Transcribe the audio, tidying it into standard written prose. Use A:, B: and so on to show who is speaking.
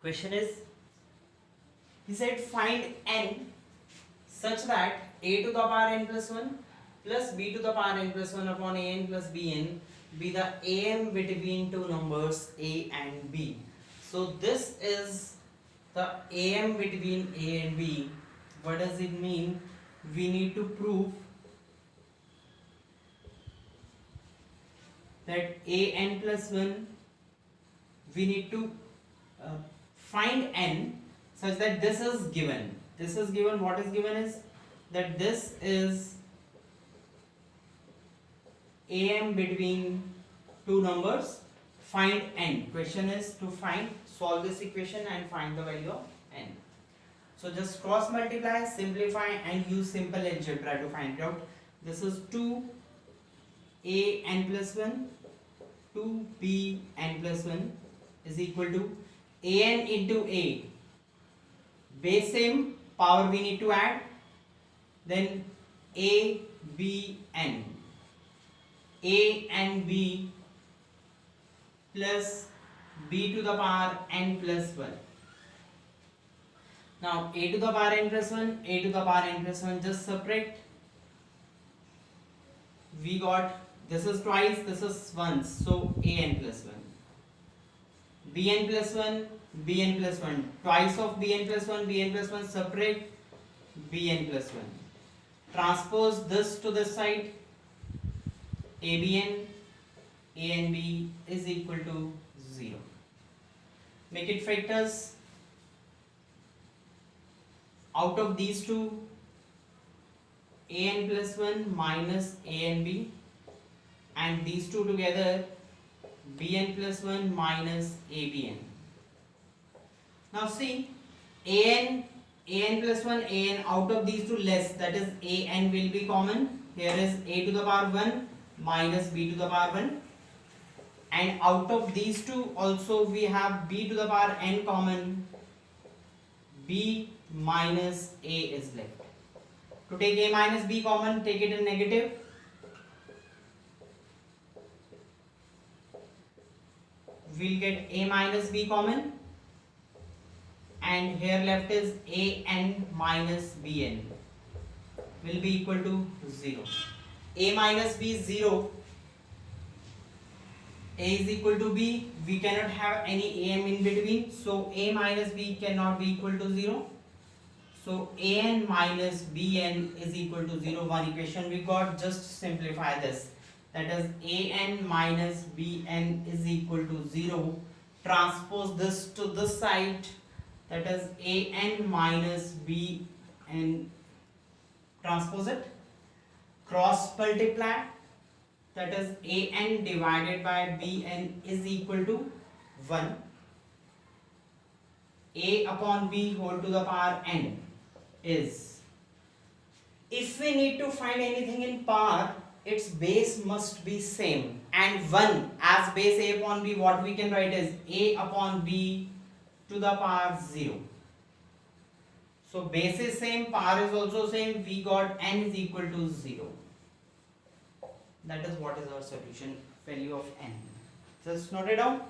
A: Question is, he said find n such that a to the power n plus 1 plus b to the power n plus 1 upon a n plus b n be the am between two numbers a and b. So this is the am between a and b. What does it mean? We need to prove that a n plus 1, we need to find n such that this is given. This is given. What is given is that this is am between two numbers. Find n. Question is to solve this equation and find the value of n. So just cross multiply, simplify and use simple algebra to find it out. This is 2a n plus 1, 2b n plus 1 is equal to an into a. Base same, power we need to add. Then a, b, n. A and b plus b to the power n plus 1. Now a to the power n plus 1, a to the power n plus 1, just separate. We got, this is twice, this is once, so a n plus 1. B n plus 1, b n plus 1. Twice of b n plus 1, b n plus 1, separate b n plus 1. Transpose this to this side. ABN, A and B is equal to 0. Make it factors. Out of these two, an plus 1 minus a and b, and these two together, bn plus 1 minus abn. Now see, an plus 1, an, out of these two less, that is an will be common. Here is a to the power 1 minus b to the power 1, and out of these two also we have b to the power n common. B minus a is left. To take a minus b common, take it in negative. We'll get a minus b common, and here left is a n minus bn will be equal to 0. A minus b is 0. A is equal to b. We cannot have any am in between, so a minus b cannot be equal to 0. So an minus bn is equal to 0. One equation we got. Just simplify this. That is an minus bn is equal to 0. Transpose this to this side. That is an minus bn. Transpose it. Cross multiply. That is an divided by bn is equal to 1. A upon b whole to the power n is, if we need to find anything in power, its base must be same, and 1 as base a upon b, what we can write is a upon b to the power 0. So base is same, power is also same, we got n is equal to 0. That is what is our solution, value of n. Just note it down.